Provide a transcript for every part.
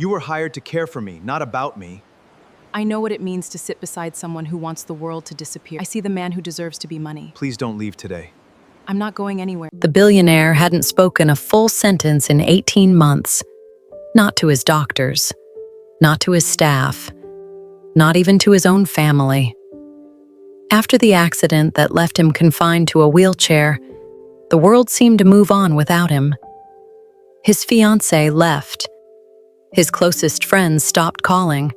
You were hired to care for me, not about me. I know what it means to sit beside someone who wants the world to disappear. I see the man who deserves to be money. Please don't leave today. I'm not going anywhere. The billionaire hadn't spoken a full sentence in 18 months. Not to his doctors, not to his staff, not even to his own family. After the accident that left him confined to a wheelchair, the world seemed to move on without him. His fiancée left. His closest friends stopped calling.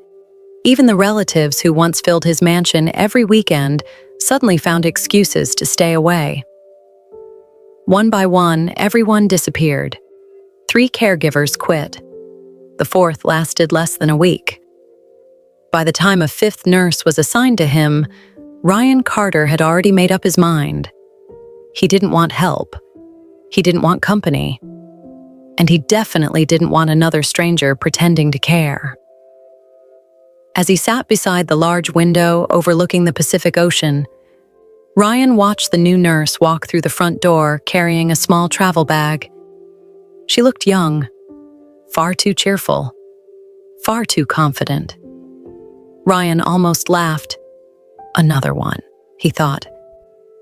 Even the relatives who once filled his mansion every weekend suddenly found excuses to stay away. One by one, everyone disappeared. 3 caregivers quit. The 4th lasted less than a week. By the time a 5th nurse was assigned to him, Ryan Carter had already made up his mind. He didn't want help. He didn't want company. And he definitely didn't want another stranger pretending to care. As he sat beside the large window overlooking the Pacific Ocean, Ryan watched the new nurse walk through the front door carrying a small travel bag. She looked young, far too cheerful, far too confident. Ryan almost laughed. Another one, he thought.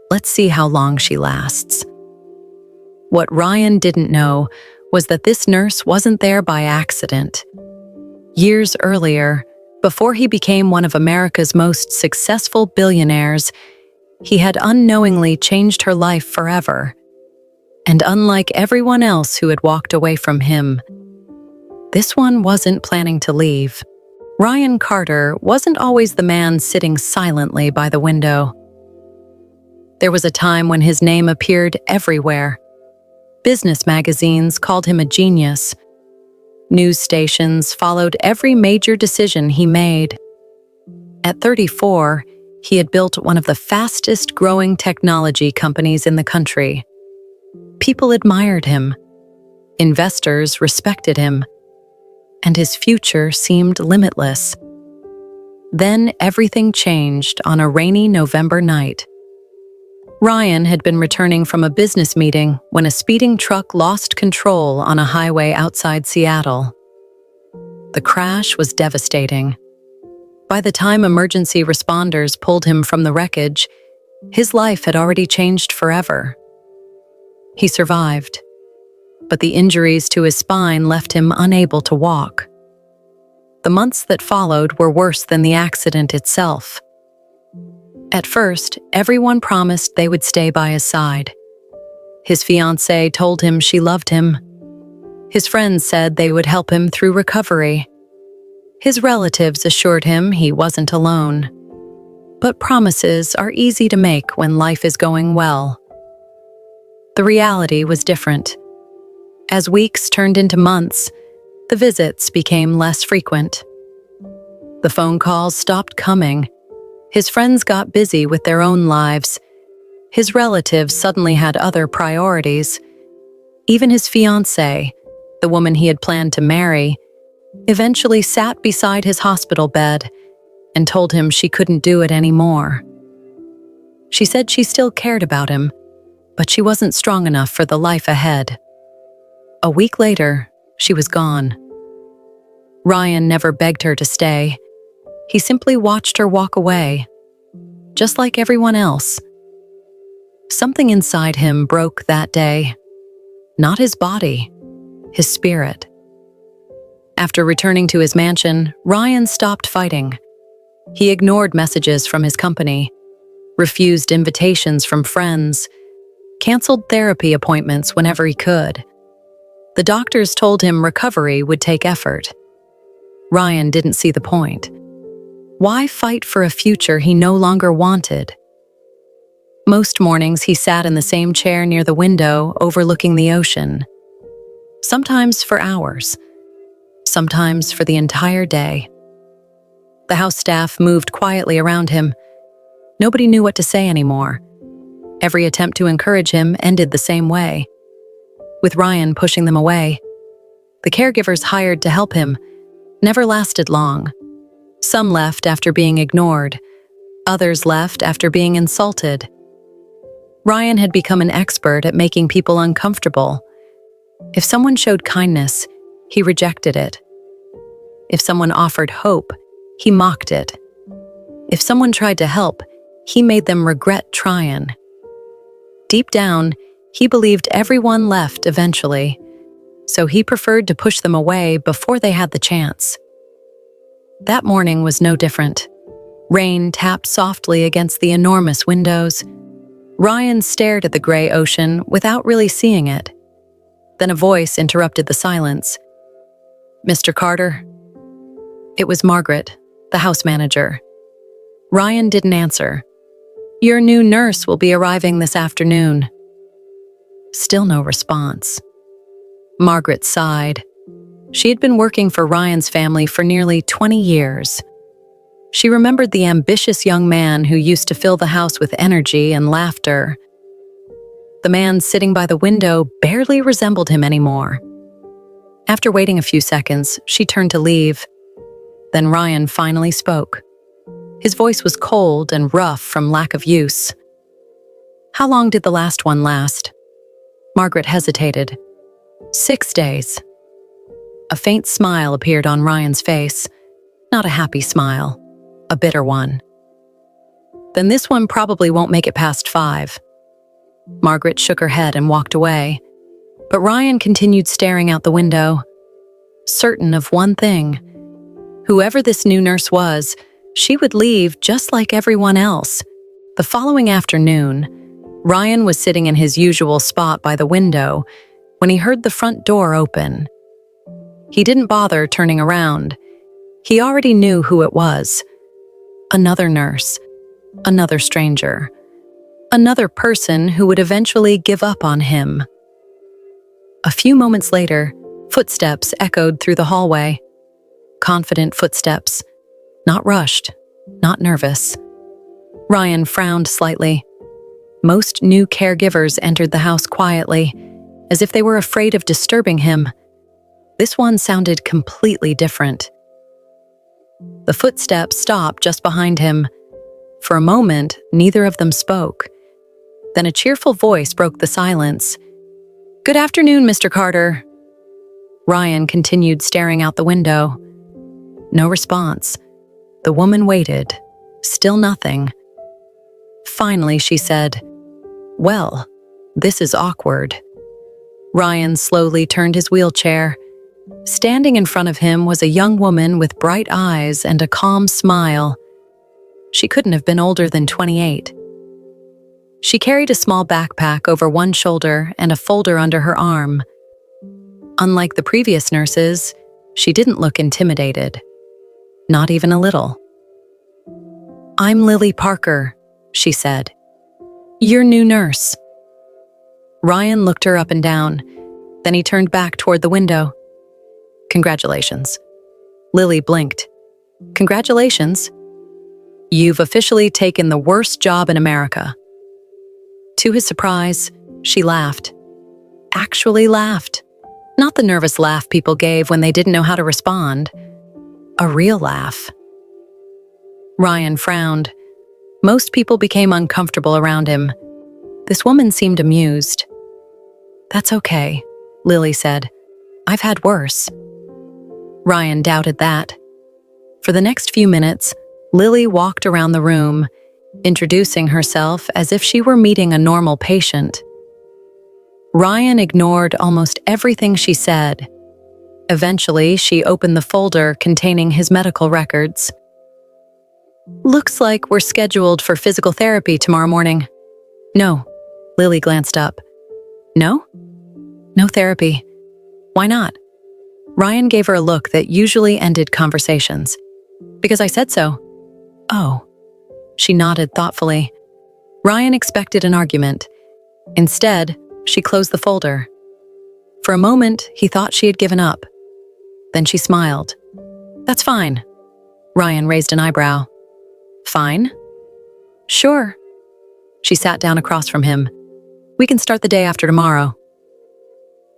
Let's see how long she lasts. What Ryan didn't know was that this nurse wasn't there by accident. Years earlier, before he became one of America's most successful billionaires, he had unknowingly changed her life forever. And unlike everyone else who had walked away from him, this one wasn't planning to leave. Ryan Carter wasn't always the man sitting silently by the window. There was a time when his name appeared everywhere. Business magazines called him a genius. News stations followed every major decision he made. At 34, he had built one of the fastest-growing technology companies in the country. People admired him. Investors respected him. And his future seemed limitless. Then everything changed on a rainy November night. Ryan had been returning from a business meeting when a speeding truck lost control on a highway outside Seattle. The crash was devastating. By the time emergency responders pulled him from the wreckage, his life had already changed forever. He survived, but the injuries to his spine left him unable to walk. The months that followed were worse than the accident itself. At first, everyone promised they would stay by his side. His fiancée told him she loved him. His friends said they would help him through recovery. His relatives assured him he wasn't alone. But promises are easy to make when life is going well. The reality was different. As weeks turned into months, the visits became less frequent. The phone calls stopped coming. His friends got busy with their own lives. His relatives suddenly had other priorities. Even his fiancée, the woman he had planned to marry, eventually sat beside his hospital bed and told him she couldn't do it anymore. She said she still cared about him, but she wasn't strong enough for the life ahead. A week later, she was gone. Ryan never begged her to stay. He simply watched her walk away, just like everyone else. Something inside him broke that day. Not his body, his spirit. After returning to his mansion, Ryan stopped fighting. He ignored messages from his company, refused invitations from friends, canceled therapy appointments whenever he could. The doctors told him recovery would take effort. Ryan didn't see the point. Why fight for a future he no longer wanted? Most mornings he sat in the same chair near the window overlooking the ocean. Sometimes for hours, sometimes for the entire day. The house staff moved quietly around him. Nobody knew what to say anymore. Every attempt to encourage him ended the same way, with Ryan pushing them away. The caregivers hired to help him never lasted long. Some left after being ignored. Others left after being insulted. Ryan had become an expert at making people uncomfortable. If someone showed kindness, he rejected it. If someone offered hope, he mocked it. If someone tried to help, he made them regret trying. Deep down, he believed everyone left eventually, so he preferred to push them away before they had the chance. That morning was no different. Rain tapped softly against the enormous windows. Ryan stared at the gray ocean without really seeing it. Then a voice interrupted the silence. "Mr. Carter?" It was Margaret, the house manager. Ryan didn't answer. "Your new nurse will be arriving this afternoon." Still no response. Margaret sighed. She had been working for Ryan's family for nearly 20 years. She remembered the ambitious young man who used to fill the house with energy and laughter. The man sitting by the window barely resembled him anymore. After waiting a few seconds, she turned to leave. Then Ryan finally spoke. His voice was cold and rough from lack of use. "How long did the last one last?" Margaret hesitated. 6 days. A faint smile appeared on Ryan's face. Not a happy smile, a bitter one. "Then this one probably won't make it past 5. Margaret shook her head and walked away, but Ryan continued staring out the window, certain of one thing. Whoever this new nurse was, she would leave just like everyone else. The following afternoon, Ryan was sitting in his usual spot by the window when he heard the front door open. He didn't bother turning around. He already knew who it was. Another nurse, another stranger, another person who would eventually give up on him. A few moments later, footsteps echoed through the hallway. Confident footsteps, not rushed, not nervous. Ryan frowned slightly. Most new caregivers entered the house quietly, as if they were afraid of disturbing him. This one sounded completely different. The footsteps stopped just behind him. For a moment, neither of them spoke. Then a cheerful voice broke the silence. "Good afternoon, Mr. Carter." Ryan continued staring out the window. No response. The woman waited. Still nothing. Finally, she said, "Well, this is awkward." Ryan slowly turned his wheelchair. Standing in front of him was a young woman with bright eyes and a calm smile. She couldn't have been older than 28. She carried a small backpack over one shoulder and a folder under her arm. Unlike the previous nurses, she didn't look intimidated. Not even a little. "I'm Lily Parker," she said. "Your new nurse." Ryan looked her up and down. Then he turned back toward the window. "Congratulations." Lily blinked. "Congratulations? You've officially taken the worst job in America." To his surprise, she laughed. Actually laughed. Not the nervous laugh people gave when they didn't know how to respond. A real laugh. Ryan frowned. Most people became uncomfortable around him. This woman seemed amused. "That's okay," Lily said. "I've had worse." Ryan doubted that. For the next few minutes, Lily walked around the room, introducing herself as if she were meeting a normal patient. Ryan ignored almost everything she said. Eventually, she opened the folder containing his medical records. "Looks like we're scheduled for physical therapy tomorrow morning." "No." Lily glanced up. "No? No therapy. Why not?" Ryan gave her a look that usually ended conversations. "Because I said so." "Oh." She nodded thoughtfully. Ryan expected an argument. Instead, she closed the folder. For a moment, he thought she had given up. Then she smiled. "That's fine." Ryan raised an eyebrow. "Fine?" "Sure." She sat down across from him. "We can start the day after tomorrow."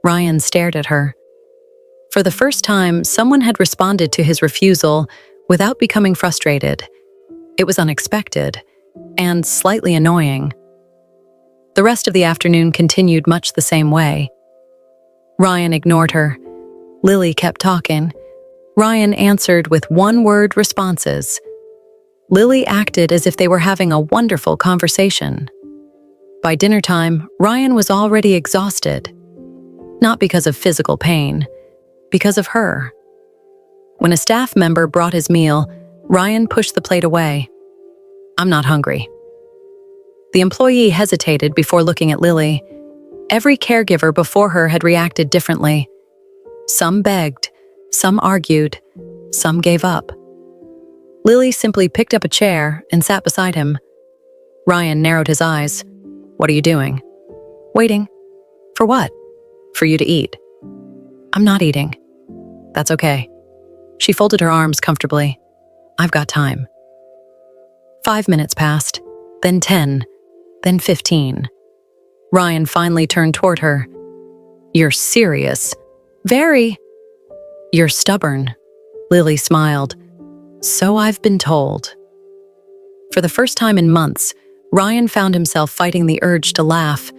Ryan stared at her. For the first time, someone had responded to his refusal without becoming frustrated. It was unexpected and slightly annoying. The rest of the afternoon continued much the same way. Ryan ignored her. Lily kept talking. Ryan answered with one-word responses. Lily acted as if they were having a wonderful conversation. By dinner time, Ryan was already exhausted. Not because of physical pain, because of her. When a staff member brought his meal, Ryan pushed the plate away. "I'm not hungry." The employee hesitated before looking at Lily. Every caregiver before her had reacted differently. Some begged, some argued, some gave up. Lily simply picked up a chair and sat beside him. Ryan narrowed his eyes. "What are you doing?" "Waiting." "For what?" "For you to eat." "I'm not eating." "That's okay." She folded her arms comfortably. "I've got time." 5 minutes passed, then 10, then 15. Ryan finally turned toward her. "You're serious." "Very." "You're stubborn." Lily smiled. "So I've been told." For the first time in months, Ryan found himself fighting the urge to laugh.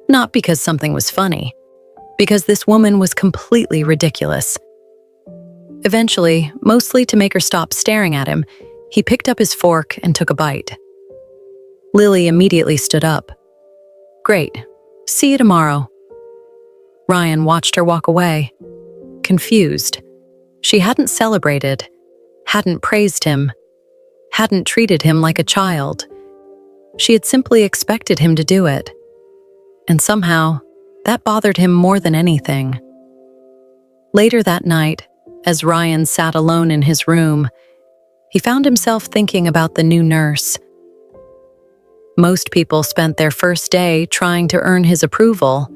Not because something was funny, because this woman was completely ridiculous. Eventually, mostly to make her stop staring at him, he picked up his fork and took a bite. Lily immediately stood up. "Great. See you tomorrow." Ryan watched her walk away, confused. She hadn't celebrated, hadn't praised him, hadn't treated him like a child. She had simply expected him to do it. And somehow, that bothered him more than anything. Later that night, as Ryan sat alone in his room, he found himself thinking about the new nurse. Most people spent their first day trying to earn his approval.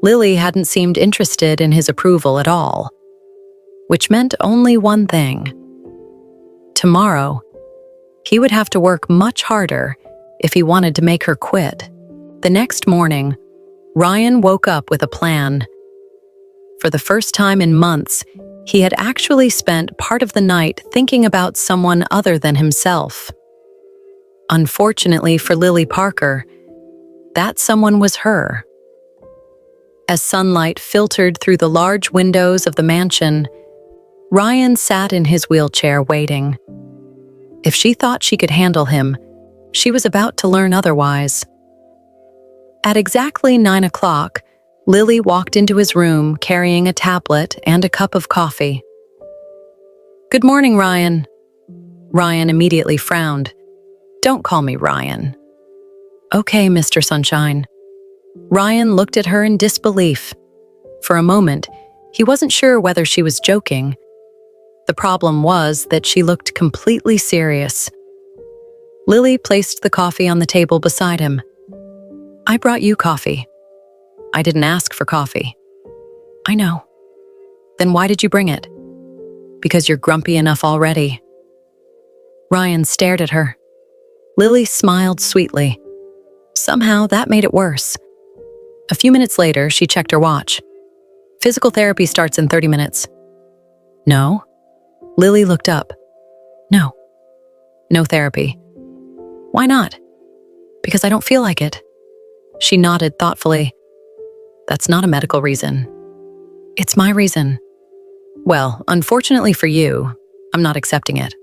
Lily hadn't seemed interested in his approval at all, which meant only one thing. Tomorrow, he would have to work much harder if he wanted to make her quit. The next morning, Ryan woke up with a plan. For the first time in months, he had actually spent part of the night thinking about someone other than himself. Unfortunately for Lily Parker, that someone was her. As sunlight filtered through the large windows of the mansion, Ryan sat in his wheelchair waiting. If she thought she could handle him, she was about to learn otherwise. At exactly 9 o'clock, Lily walked into his room carrying a tablet and a cup of coffee. "Good morning, Ryan." Ryan immediately frowned. "Don't call me Ryan." "Okay, Mr. Sunshine." Ryan looked at her in disbelief. For a moment, he wasn't sure whether she was joking. The problem was that she looked completely serious. Lily placed the coffee on the table beside him. "I brought you coffee." "I didn't ask for coffee." "I know." "Then why did you bring it?" "Because you're grumpy enough already." Ryan stared at her. Lily smiled sweetly. Somehow that made it worse. A few minutes later, she checked her watch. "Physical therapy starts in 30 minutes. "No?" Lily looked up. "No. No therapy." "Why not?" "Because I don't feel like it." She nodded thoughtfully. "That's not a medical reason." "It's my reason." "Well, unfortunately for you, I'm not accepting it."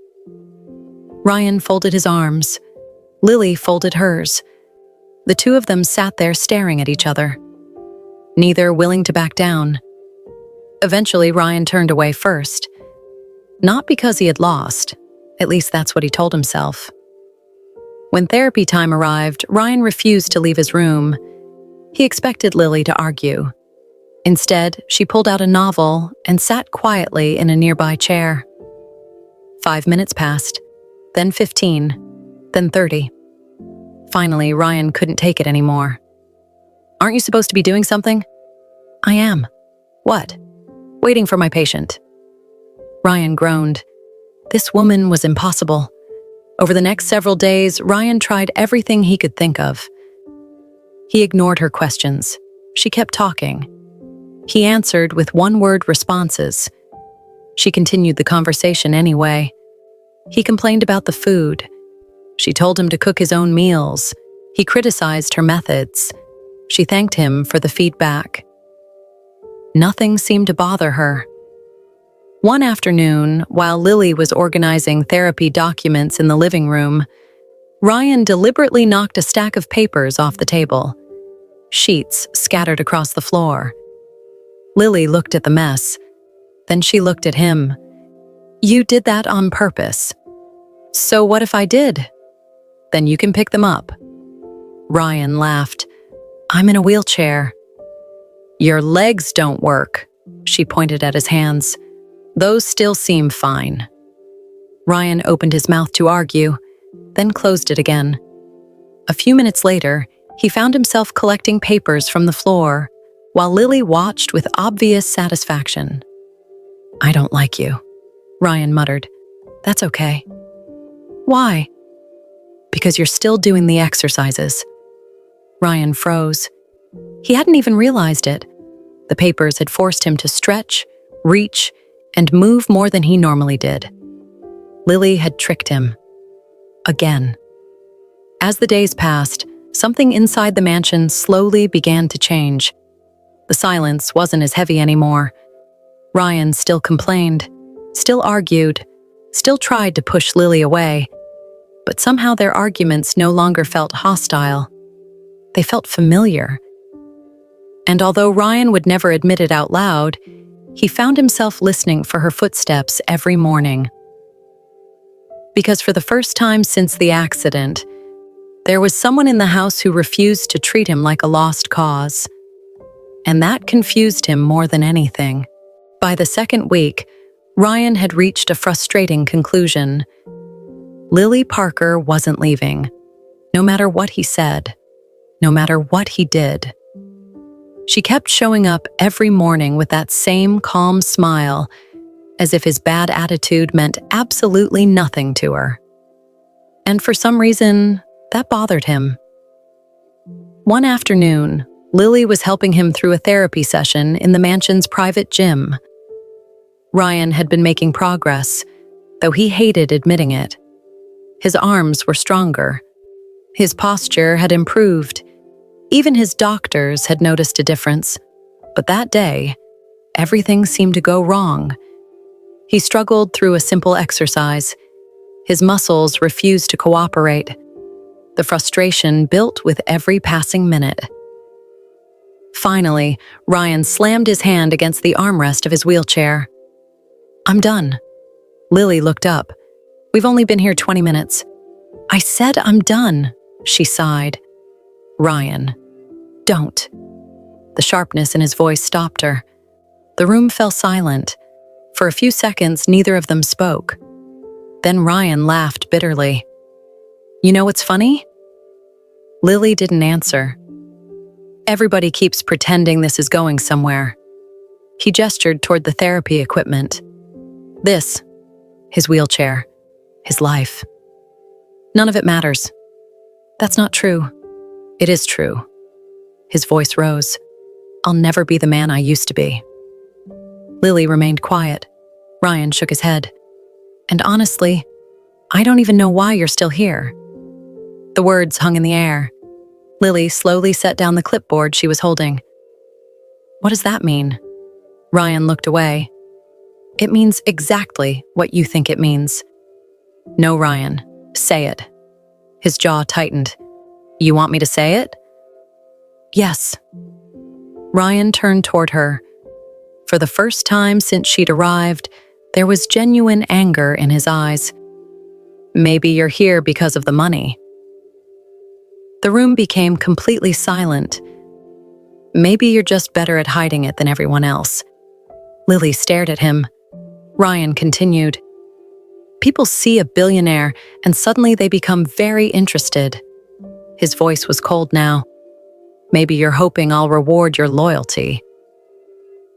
Ryan folded his arms. Lily folded hers. The two of them sat there staring at each other, neither willing to back down. Eventually, Ryan turned away first. Not because he had lost, at least that's what he told himself. When therapy time arrived, Ryan refused to leave his room. He expected Lily to argue. Instead, she pulled out a novel and sat quietly in a nearby chair. 5 minutes passed, then 15, then 30. Finally, Ryan couldn't take it anymore. "Aren't you supposed to be doing something?" "I am." "What?" "Waiting for my patient." Ryan groaned. This woman was impossible. Over the next several days, Ryan tried everything he could think of. He ignored her questions. She kept talking. He answered with one-word responses. She continued the conversation anyway. He complained about the food. She told him to cook his own meals. He criticized her methods. She thanked him for the feedback. Nothing seemed to bother her. One afternoon, while Lily was organizing therapy documents in the living room, Ryan deliberately knocked a stack of papers off the table. Sheets scattered across the floor. Lily looked at the mess. Then she looked at him. "You did that on purpose." "So what if I did?" "Then you can pick them up." Ryan laughed. "I'm in a wheelchair." "Your legs don't work." She pointed at his hands. "Those still seem fine." Ryan opened his mouth to argue, then closed it again. A few minutes later, he found himself collecting papers from the floor, while Lily watched with obvious satisfaction. "I don't like you," Ryan muttered. "That's okay." "Why?" "Because you're still doing the exercises." Ryan froze. He hadn't even realized it. The papers had forced him to stretch, reach, and move more than he normally did. Lily had tricked him. Again. As the days passed, something inside the mansion slowly began to change. The silence wasn't as heavy anymore. Ryan still complained, still argued, still tried to push Lily away, but somehow their arguments no longer felt hostile. They felt familiar. And although Ryan would never admit it out loud, he found himself listening for her footsteps every morning. Because for the first time since the accident, there was someone in the house who refused to treat him like a lost cause. And that confused him more than anything. By the second week, Ryan had reached a frustrating conclusion. Lily Parker wasn't leaving, no matter what he said, no matter what he did. She kept showing up every morning with that same calm smile, as if his bad attitude meant absolutely nothing to her. And for some reason, that bothered him. One afternoon, Lily was helping him through a therapy session in the mansion's private gym. Ryan had been making progress, though he hated admitting it. His arms were stronger. His posture had improved. Even his doctors had noticed a difference. But that day, everything seemed to go wrong. He struggled through a simple exercise. His muscles refused to cooperate. The frustration built with every passing minute. Finally, Ryan slammed his hand against the armrest of his wheelchair. "I'm done." Lily looked up. "We've only been here 20 minutes." "I said I'm done," she sighed. "Ryan, don't." The sharpness in his voice stopped her. The room fell silent. For a few seconds, neither of them spoke. Then Ryan laughed bitterly. "You know what's funny?" Lily didn't answer. "Everybody keeps pretending this is going somewhere." He gestured toward the therapy equipment. "This, his wheelchair, his life. None of it matters." "That's not true." "It is true." His voice rose. "I'll never be the man I used to be." Lily remained quiet. Ryan shook his head. "And honestly, I don't even know why you're still here." The words hung in the air. Lily slowly set down the clipboard she was holding. "What does that mean?" Ryan looked away. "It means exactly what you think it means." "No, Ryan, say it." His jaw tightened. "You want me to say it?" "Yes." Ryan turned toward her. For the first time since she'd arrived, there was genuine anger in his eyes. "Maybe you're here because of the money." The room became completely silent. "Maybe you're just better at hiding it than everyone else." Lily stared at him. Ryan continued. "People see a billionaire and suddenly they become very interested." His voice was cold now. "Maybe you're hoping I'll reward your loyalty."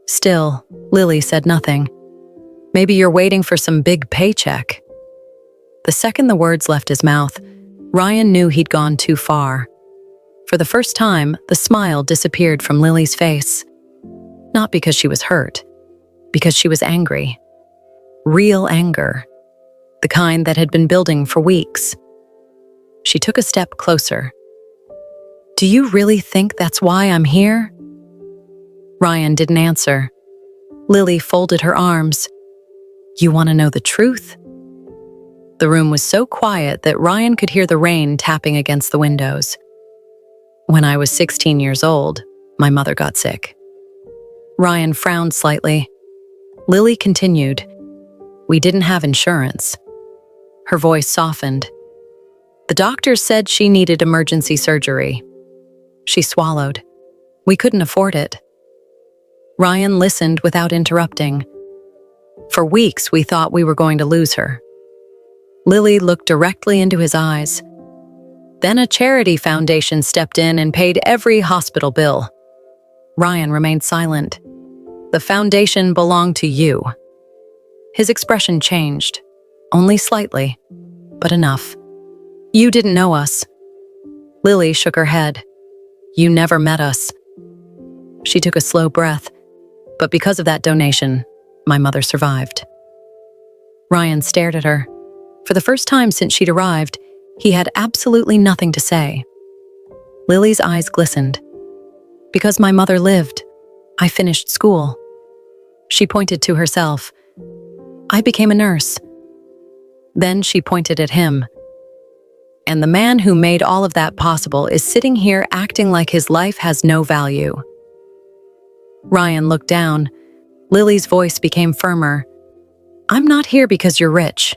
Still, Lily said nothing. "Maybe you're waiting for some big paycheck." The second the words left his mouth, Ryan knew he'd gone too far. For the first time, the smile disappeared from Lily's face. Not because she was hurt, because she was angry. Real anger. The kind that had been building for weeks. She took a step closer. "Do you really think that's why I'm here?" Ryan didn't answer. Lily folded her arms. You want to know the truth? The room was so quiet that Ryan could hear the rain tapping against the windows. When I was 16 years old, my mother got sick. Ryan frowned slightly. Lily continued, "We didn't have insurance." Her voice softened. "The doctors said she needed emergency surgery." She swallowed. "We couldn't afford it." Ryan listened without interrupting. "For weeks, we thought we were going to lose her." Lily looked directly into his eyes. "Then a charity foundation stepped in and paid every hospital bill." Ryan remained silent. "The foundation belonged to you." His expression changed, only slightly, but enough. "You didn't know us." Lily shook her head. "You never met us." She took a slow breath, but because of that donation, my mother survived. Ryan stared at her. For the first time since she'd arrived, he had absolutely nothing to say. Lily's eyes glistened. "Because my mother lived, I finished school." She pointed to herself. "I became a nurse." Then she pointed at him. "And the man who made all of that possible is sitting here acting like his life has no value." Ryan looked down. Lily's voice became firmer. "I'm not here because you're rich."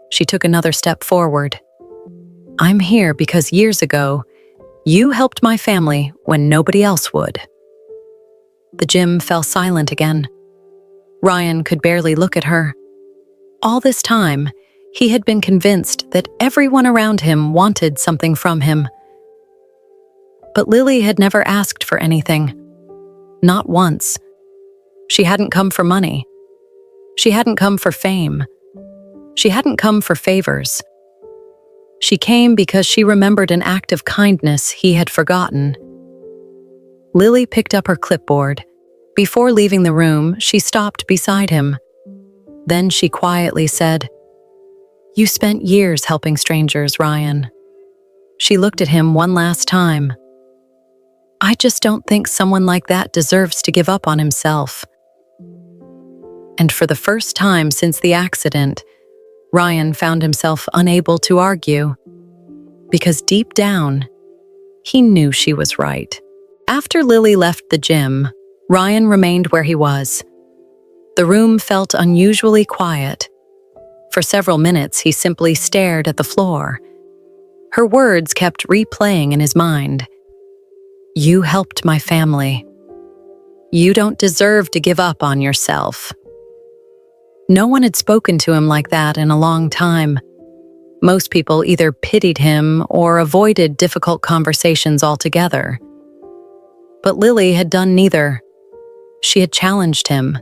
She took another step forward. "I'm here because years ago, you helped my family when nobody else would." The gym fell silent again. Ryan could barely look at her. All this time, he had been convinced that everyone around him wanted something from him. But Lily had never asked for anything. Not once. She hadn't come for money. She hadn't come for fame. She hadn't come for favors. She came because she remembered an act of kindness he had forgotten. Lily picked up her clipboard. Before leaving the room, she stopped beside him. Then she quietly said, "You spent years helping strangers, Ryan." She looked at him one last time. "I just don't think someone like that deserves to give up on himself." And for the first time since the accident, Ryan found himself unable to argue. Because deep down, he knew she was right. After Lily left the gym, Ryan remained where he was. The room felt unusually quiet. For several minutes, he simply stared at the floor. Her words kept replaying in his mind. "You helped my family. You don't deserve to give up on yourself." No one had spoken to him like that in a long time. Most people either pitied him or avoided difficult conversations altogether. But Lily had done neither. She had challenged him,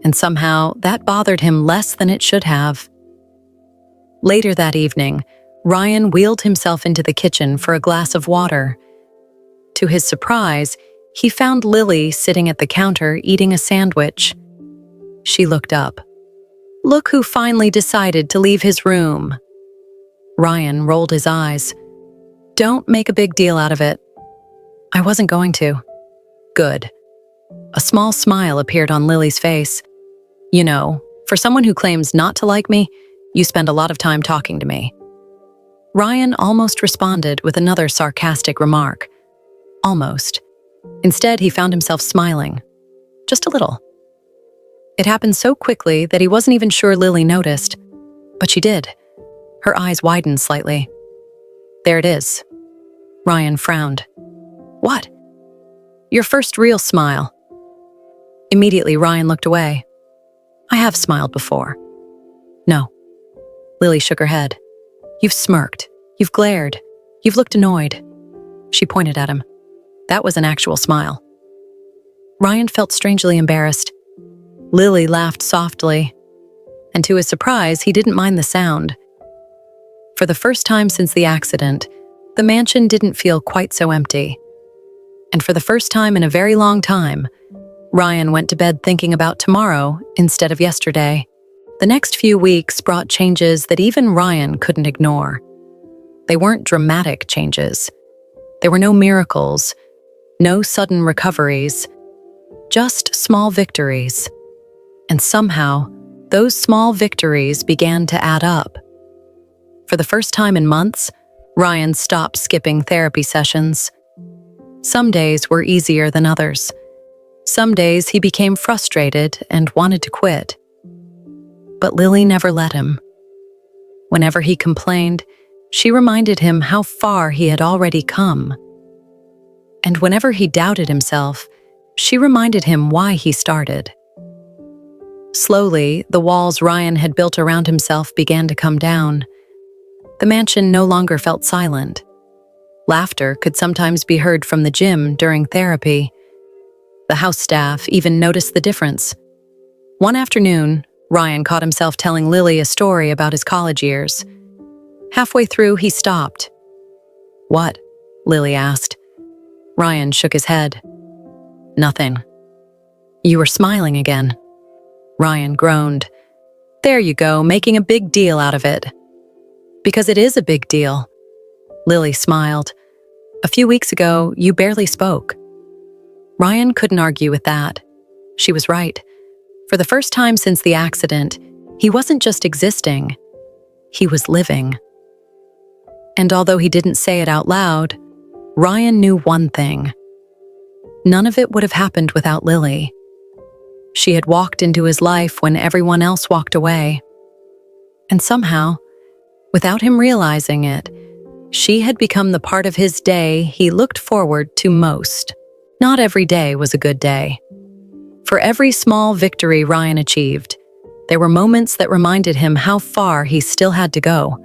and somehow that bothered him less than it should have. Later that evening, Ryan wheeled himself into the kitchen for a glass of water. To his surprise, he found Lily sitting at the counter eating a sandwich. She looked up. "Look who finally decided to leave his room." Ryan rolled his eyes. "Don't make a big deal out of it." "I wasn't going to." "Good." A small smile appeared on Lily's face. "You know, for someone who claims not to like me, you spend a lot of time talking to me." Ryan almost responded with another sarcastic remark. Almost. Instead, he found himself smiling. Just a little. It happened so quickly that he wasn't even sure Lily noticed. But she did. Her eyes widened slightly. "There it is." Ryan frowned. "What?" "Your first real smile." Immediately, Ryan looked away. "I have smiled before." "No." Lily shook her head. "You've smirked. You've glared. You've looked annoyed." She pointed at him. That was an actual smile. Ryan felt strangely embarrassed. Lily laughed softly, and to his surprise, he didn't mind the sound. For the first time since the accident, the mansion didn't feel quite so empty. And for the first time in a very long time, Ryan went to bed thinking about tomorrow instead of yesterday. The next few weeks brought changes that even Ryan couldn't ignore. They weren't dramatic changes. There were no miracles, no sudden recoveries, just small victories. And somehow, those small victories began to add up. For the first time in months, Ryan stopped skipping therapy sessions. Some days were easier than others. Some days he became frustrated and wanted to quit. But Lily never let him. Whenever he complained, she reminded him how far he had already come. And whenever he doubted himself, she reminded him why he started. Slowly, the walls Ryan had built around himself began to come down. The mansion no longer felt silent. Laughter could sometimes be heard from the gym during therapy. The house staff even noticed the difference. One afternoon, Ryan caught himself telling Lily a story about his college years. Halfway through, he stopped. "What?" Lily asked. Ryan shook his head. "Nothing." "You were smiling again." Ryan groaned. "There you go, making a big deal out of it." "Because it is a big deal." Lily smiled. "A few weeks ago, you barely spoke." Ryan couldn't argue with that. She was right. For the first time since the accident, he wasn't just existing, he was living. And although he didn't say it out loud, Ryan knew one thing. None of it would have happened without Lily. She had walked into his life when everyone else walked away. And somehow, without him realizing it, she had become the part of his day he looked forward to most. Not every day was a good day. For every small victory Ryan achieved, there were moments that reminded him how far he still had to go.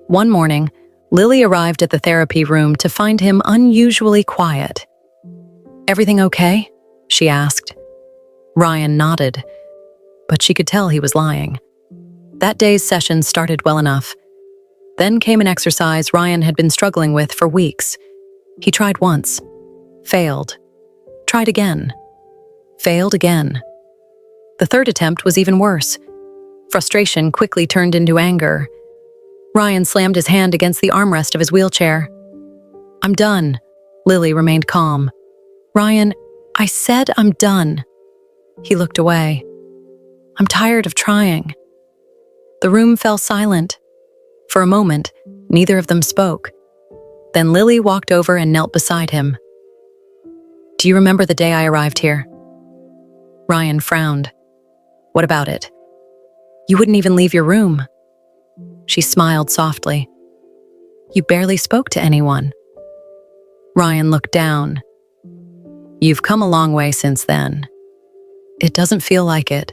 One morning, Lily arrived at the therapy room to find him unusually quiet. "Everything okay?" she asked. Ryan nodded, but she could tell he was lying. That day's session started well enough. Then came an exercise Ryan had been struggling with for weeks. He tried once, failed, tried again, failed again. The third attempt was even worse. Frustration quickly turned into anger. Ryan slammed his hand against the armrest of his wheelchair. "I'm done." Lily remained calm. "Ryan, I said I'm done." He looked away. "I'm tired of trying." The room fell silent. For a moment, neither of them spoke. Then Lily walked over and knelt beside him. "Do you remember the day I arrived here?" Ryan frowned. "What about it?" "You wouldn't even leave your room." She smiled softly. "You barely spoke to anyone." Ryan looked down. "You've come a long way since then." "It doesn't feel like it."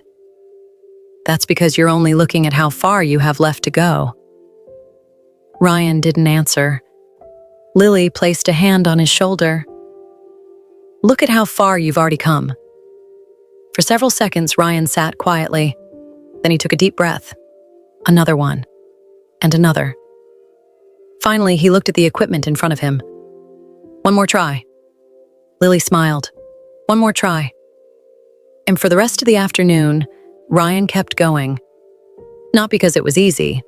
"That's because you're only looking at how far you have left to go." Ryan didn't answer. Lily placed a hand on his shoulder. "Look at how far you've already come." For several seconds, Ryan sat quietly. Then he took a deep breath. Another one. And another. Finally, he looked at the equipment in front of him. "One more try." Lily smiled. "One more try." And for the rest of the afternoon, Ryan kept going. Not because it was easy,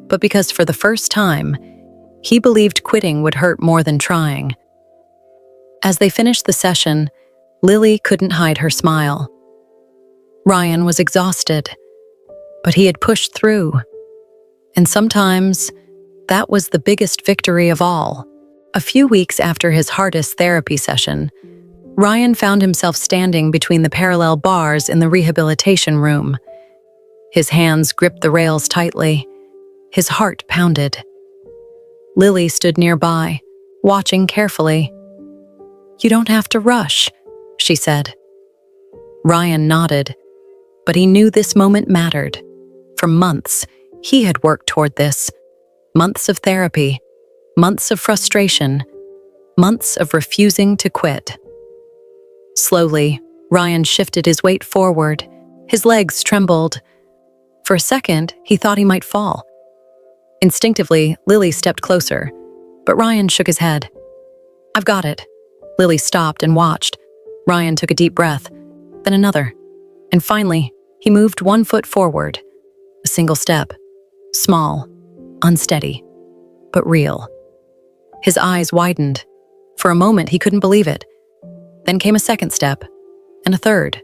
but because for the first time, he believed quitting would hurt more than trying. As they finished the session, Lily couldn't hide her smile. Ryan was exhausted, but he had pushed through. And sometimes, that was the biggest victory of all. A few weeks after his hardest therapy session, Ryan found himself standing between the parallel bars in the rehabilitation room. His hands gripped the rails tightly. His heart pounded. Lily stood nearby, watching carefully. "You don't have to rush," she said. Ryan nodded, but he knew this moment mattered. For months, he had worked toward this. Months of therapy, months of frustration, months of refusing to quit. Slowly, Ryan shifted his weight forward. His legs trembled. For a second, he thought he might fall. Instinctively, Lily stepped closer, but Ryan shook his head. "I've got it." Lily stopped and watched. Ryan took a deep breath, then another. And finally, he moved one foot forward. A single step. Small, unsteady, but real. His eyes widened. For a moment, he couldn't believe it. Then came a second step, and a third.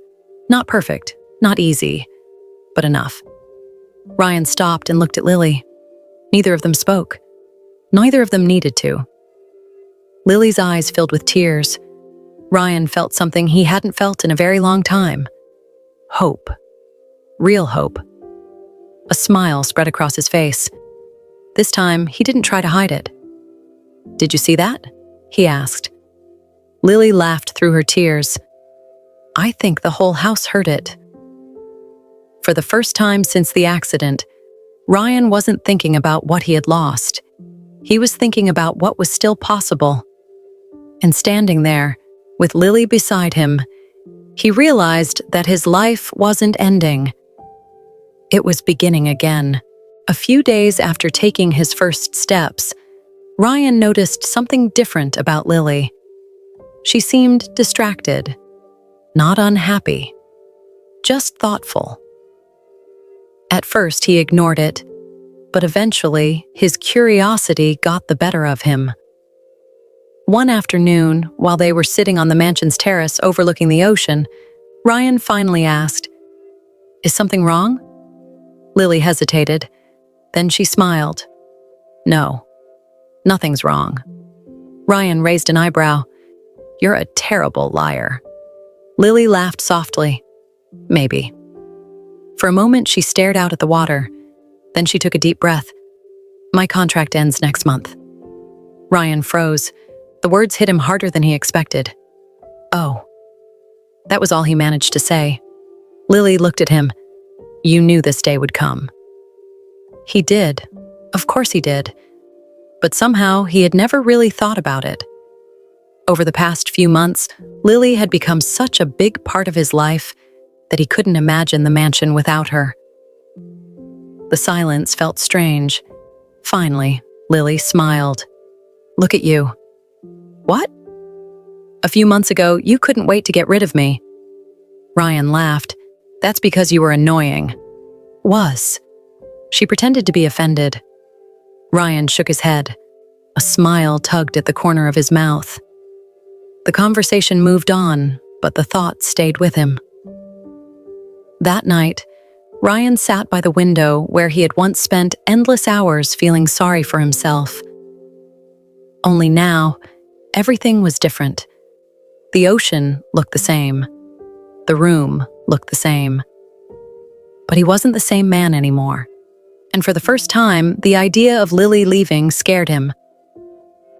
Not perfect, not easy, but enough. Ryan stopped and looked at Lily. Neither of them spoke. Neither of them needed to. Lily's eyes filled with tears. Ryan felt something he hadn't felt in a very long time. Hope. Real hope. A smile spread across his face. This time, he didn't try to hide it. "Did you see that?" he asked. Lily laughed through her tears. "I think the whole house heard it." For the first time since the accident, Ryan wasn't thinking about what he had lost. He was thinking about what was still possible. And standing there, with Lily beside him, he realized that his life wasn't ending. It was beginning again. A few days after taking his first steps, Ryan noticed something different about Lily. She seemed distracted, not unhappy, just thoughtful. At first, he ignored it, but eventually, his curiosity got the better of him. One afternoon, while they were sitting on the mansion's terrace overlooking the ocean, Ryan finally asked, "Is something wrong?" Lily hesitated. Then she smiled. "No, nothing's wrong." Ryan raised an eyebrow. "You're a terrible liar." Lily laughed softly. "Maybe." For a moment, she stared out at the water. Then she took a deep breath. "My contract ends next month." Ryan froze. The words hit him harder than he expected. "Oh." That was all he managed to say. Lily looked at him. "You knew this day would come." He did. Of course he did. But somehow he had never really thought about it. Over the past few months, Lily had become such a big part of his life that he couldn't imagine the mansion without her. The silence felt strange. Finally, Lily smiled. "Look at you." "What?" "A few months ago, you couldn't wait to get rid of me." Ryan laughed. "That's because you were annoying." "Was." She pretended to be offended. Ryan shook his head. A smile tugged at the corner of his mouth. The conversation moved on, but the thought stayed with him. That night, Ryan sat by the window where he had once spent endless hours feeling sorry for himself. Only now, everything was different. The ocean looked the same. The room looked the same. But he wasn't the same man anymore. And for the first time, the idea of Lily leaving scared him.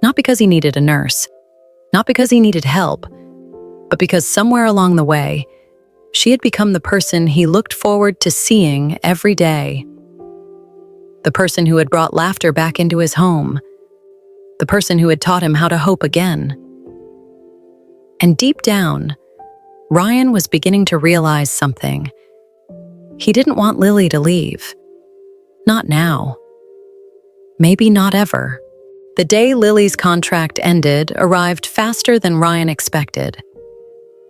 Not because he needed a nurse, not because he needed help, but because somewhere along the way, she had become the person he looked forward to seeing every day. The person who had brought laughter back into his home. The person who had taught him how to hope again. And deep down, Ryan was beginning to realize something. He didn't want Lily to leave. Not now. Maybe not ever. The day Lily's contract ended arrived faster than Ryan expected.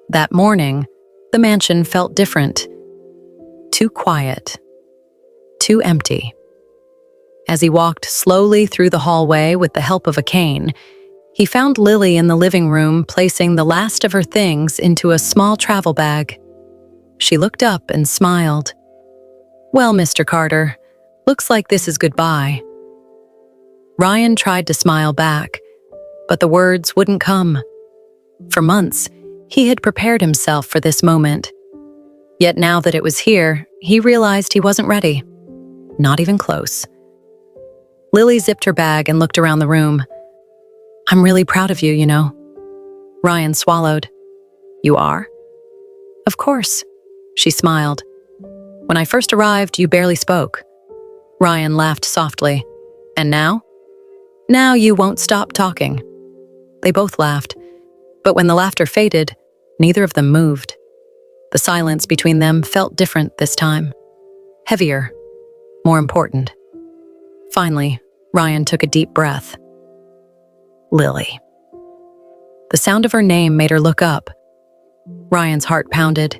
That morning, the mansion felt different. Too quiet. Too empty. As he walked slowly through the hallway with the help of a cane, he found Lily in the living room placing the last of her things into a small travel bag. She looked up and smiled. "Well, Mr. Carter, looks like this is goodbye." Ryan tried to smile back, but the words wouldn't come. For months, he had prepared himself for this moment. Yet now that it was here, he realized he wasn't ready. Not even close. Lily zipped her bag and looked around the room. "I'm really proud of you, you know." Ryan swallowed. "You are?" "Of course," she smiled. "When I first arrived, you barely spoke." Ryan laughed softly. "And now?" "Now you won't stop talking." They both laughed, but when the laughter faded, neither of them moved. The silence between them felt different this time. Heavier. More important. Finally, Ryan took a deep breath. Lily. The sound of her name made her look up. Ryan's heart pounded.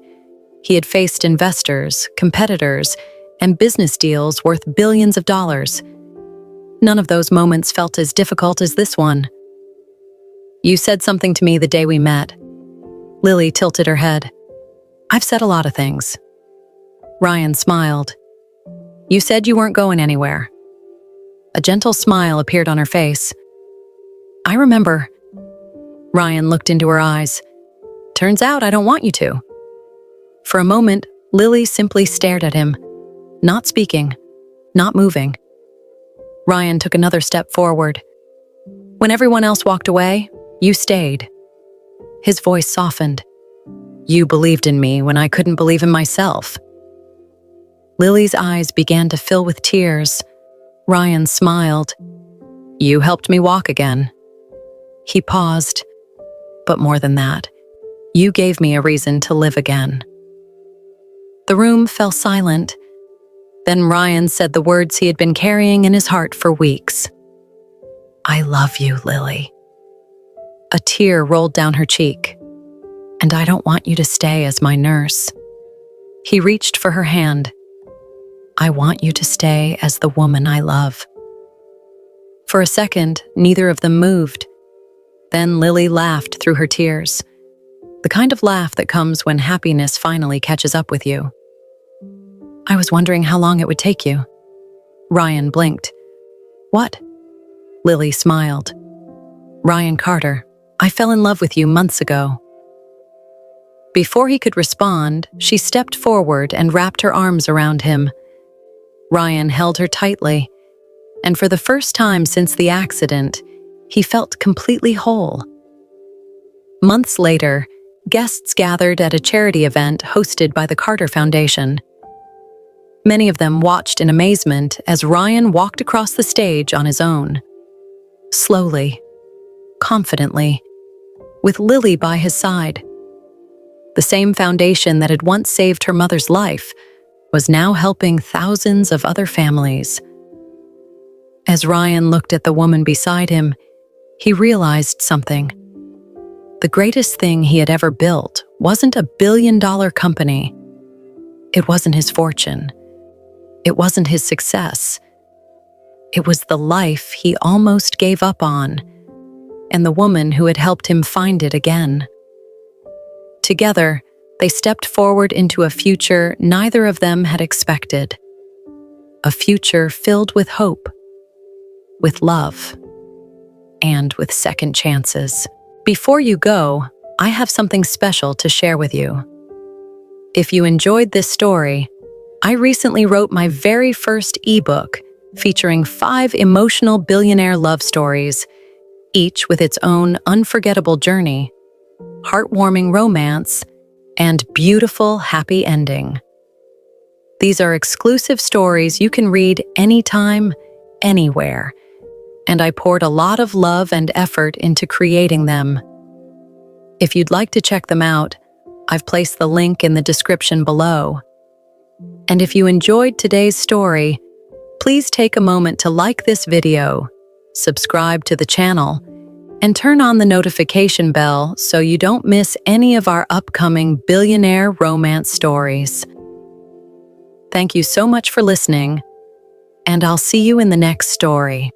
He had faced investors, competitors, and business deals worth billions of dollars. None of those moments felt as difficult as this one. "You said something to me the day we met." Lily tilted her head. "I've said a lot of things." Ryan smiled. You said you weren't going anywhere. A gentle smile appeared on her face. I remember. Ryan looked into her eyes. Turns out I don't want you to. For a moment, Lily simply stared at him, not speaking, not moving. Ryan took another step forward. When everyone else walked away, you stayed. His voice softened. You believed in me when I couldn't believe in myself. Lily's eyes began to fill with tears. Ryan smiled. You helped me walk again. He paused. But more than that, you gave me a reason to live again. The room fell silent. Then Ryan said the words he had been carrying in his heart for weeks. I love you, Lily. A tear rolled down her cheek. And I don't want you to stay as my nurse. He reached for her hand. I want you to stay as the woman I love. For a second, neither of them moved. Then Lily laughed through her tears. The kind of laugh that comes when happiness finally catches up with you. I was wondering how long it would take you. Ryan blinked. What? Lily smiled. Ryan Carter, I fell in love with you months ago. Before he could respond, she stepped forward and wrapped her arms around him. Ryan held her tightly, and for the first time since the accident, he felt completely whole. Months later, guests gathered at a charity event hosted by the Carter Foundation. Many of them watched in amazement as Ryan walked across the stage on his own. Slowly, confidently, with Lily by his side. The same foundation that had once saved her mother's life was now helping thousands of other families. As Ryan looked at the woman beside him, he realized something. The greatest thing he had ever built wasn't a billion-dollar company. It wasn't his fortune. It wasn't his success. It was the life he almost gave up on, and the woman who had helped him find it again. Together, they stepped forward into a future neither of them had expected. A future filled with hope, with love, and with second chances. Before you go, I have something special to share with you. If you enjoyed this story, I recently wrote my very first ebook featuring 5 emotional billionaire love stories, each with its own unforgettable journey, heartwarming romance, and beautiful happy ending. These are exclusive stories you can read anytime, anywhere, and I poured a lot of love and effort into creating them. If you'd like to check them out, I've placed the link in the description below. And if you enjoyed today's story, please take a moment to like this video, subscribe to the channel, and turn on the notification bell so you don't miss any of our upcoming billionaire romance stories. Thank you so much for listening, and I'll see you in the next story.